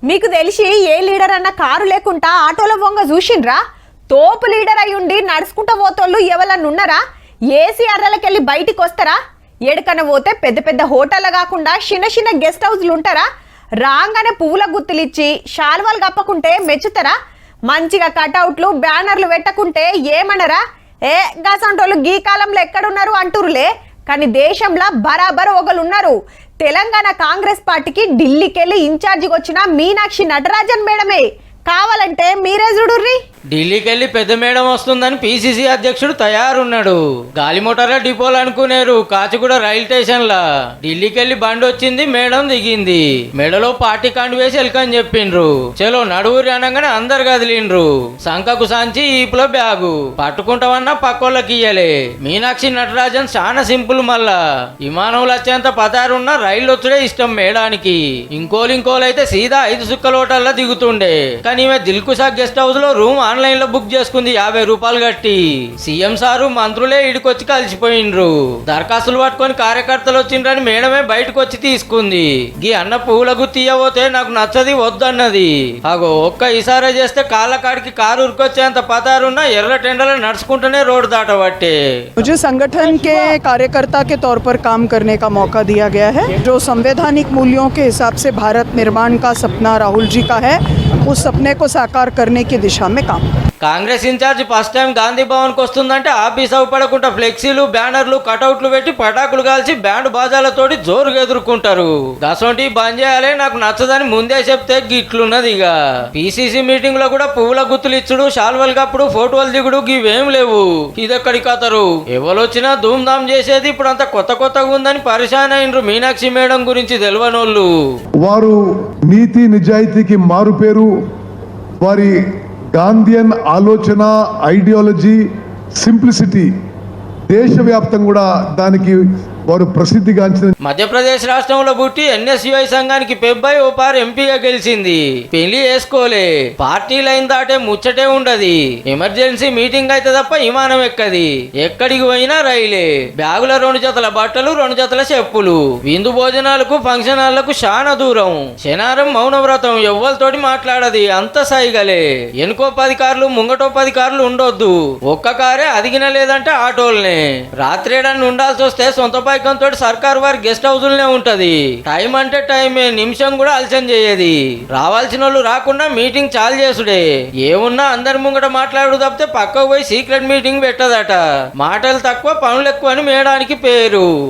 మీకు తెలిసి ఏ లీడర్ అన్న కారు లేకుండా ఆటోలో వంగ చూసిండ్రా? తోపు లీడర్ అయ్యుండి నడుచుకుంటూ పోతోళ్ళు ఎవరన్నా ఉన్నారా? ఏసీ అర్రలకెళ్ళి బయటికి వస్తారా? ఎడకన పోతే పెద్ద పెద్ద హోటల్ కాకుండా చిన్న చిన్న గెస్ట్ హౌస్లు ఉంటారా? రాగానే పువ్వుల గుత్తులిచ్చి శాల్వాలు కప్పకుంటే మెచ్చుతారా? మంచిగా కటౌట్లు బ్యానర్లు పెట్టకుంటే ఏమనరా? గసంటోళ్ళు గీ కాలంలో ఎక్కడున్నారు అంటురులే. కానీ దేశంలో బరాబర్ ఒకరున్నారు. తెలంగాణ కాంగ్రెస్ పార్టీకి ఢిల్లీకెళ్ళి ఇన్ఛార్జికి వచ్చిన మీనాక్షి నటరాజన్ మేడమే. కావాలంటే మీరే చూడుర్రి. ఢిల్లీకి వెళ్ళి పెద్ద మేడం వస్తుందని పిసిసి అధ్యక్షుడు తయారున్నాడు. గాలి మోటార్ల డిపోలు అనుకునేరు కాచిగూడ రైల్ స్టేషన్ లా. ఢిల్లీకి వెళ్ళి బండి వచ్చింది, మేడం దిగింది. మెడలో పార్టీ కాండు వేసి ఎల్కని చెప్పిండ్రు. చలో నడువురి అనగానే అందరు కదిలిండ్రు. సంకకు సంచి, ఈపులో బ్యాగు పట్టుకుంటామన్నా పక్కోళ్ళకి ఇయ్యలే. మీనాక్షి నటరాజన్ చాలా సింపుల్. మళ్ళా విమానంలో వచ్చేంత పతారున్నా రైలు వచ్చుడే ఇష్టం మేడానికి. ఇంకోలైతే సీదా 5 సుక్కల హోటల్లో దిగుతుండే. కానీ ఈమె దిల్కుషా గెస్ట్ హౌస్ లో రూమ్ ఆన్లైన్ లో బుక్ చేసుకుంది 50 రూపాయలు కట్టి. సీఎం సారు మంత్రులే ఇడికొచ్చి కలిసిపోయిండ్రు. దరఖాస్తులు పట్టుకొని కార్యకర్తలు వచ్చిండ్రని మేడమే బయటకు వచ్చి తీసుకుంది. గీ అన్న పువ్వులకు తీయబోతే నాకు నచ్చది వద్దన్నది. అగో ఒక్క ఇసారా చేస్తే కాళ్ళ కాడికి కారు ఉరికొచ్చేంత పతారున్నా ఎర్ర టెండలో నడుచుకుంటూనే రోడ్డు దాటబట్టే. मुझे संगठन के कार्यकर्ता के तौर पर काम करने का मौका दिया गया है। जो संवैधानिक मूल्यों के हिसाब से भारत निर्माण का सपना राहुल जी का है, उस सपने को साकार करने की दिशा में काम। Congress in charge first time Gandhi Bhavan కు వస్తుందంటే ఆఫీస్ అవపడకుండా ఫ్లెక్సీలు బ్యానర్లు కటౌట్లు పెట్టి పటాకులు కాల్చి బ్యాండ్ బాజాలతోటి జోరుగా ఎదుర్కొంటారు. గసొంటి బంద్ చేయాలి, నాకు నచ్చదని ముందే చెప్తే గిట్లున్నది. ఇక పిసిసి మీటింగ్ లో కూడా పువ్వుల గుత్తులు ఇచ్చుడు, శాల్వల్ కప్పుడు ఫోటోలు దిగుడు ఇవేం లేవు. ఇదెక్కడి కథరు? ఎవరొచ్చినా ధూమ్ధామ్ చేసేది. ఇప్పుడు అంత కొత్తగా ఉందని పరిశాన్ అయినరు మీనాక్షి మేడం గురించి తెలియనోళ్ళు. వారు నీతి నిజాయితీకి మారు పేరు. వారి గాంధీయన్ ఆలోచన, ఐడియాలజీ, సింప్లిసిటీ దేశవ్యాప్తంగా కూడా దానికి వారు ప్రసిద్ధిగాంచిన. మధ్యప్రదేశ్ రాష్ట్రంలో పుట్టి ఎన్ఎస్యుఐ సంఘానికి పెబ్బై ఓ పారు ఎంపీగా గెలిచింది. పెళ్లి చేసుకోలే, పార్టీ లైన్ దాటే ముచ్చటే ఉండది. ఎమర్జెన్సీ మీటింగ్ అయితే తప్ప విమానం ఎక్కది. ఎక్కడికి పోయినా రైలే. బ్యాగుల 2 జతల బట్టలు, 2 జతల చెప్పులు. విందు భోజనాలకు, ఫంక్షన్ హాళ్లకు చాలా దూరం. శనారం మౌనవ్రతం, ఎవ్వరితోటి మాట్లాడది. అంత సైగలే. ఎనుకో 10 కార్లు, ముంగటో 10 కార్లు ఉండొద్దు. ఒక్క కారే అదిగిన లేదంటే ఆటోల్నే. రాత్రేడని ఉండాల్సి వస్తే సొంత బైకంతో సర్కార్ వారి గెస్ట్ హౌస్లనే ఉంటది. టైం అంటే టైమే, నిమిషం కూడా ఆలస్యం చేయది. రావాల్సిన వాళ్ళు రాకుండా మీటింగ్ చాలు చేసుడే. ఏమున్నా అందరి ముంగట మాట్లాడు తప్పితే పక్కకు పోయి సీక్రెట్ మీటింగ్ పెట్టదట. మాటలు తక్కువ పనులు ఎక్కువ అని మేడానికి పేరు.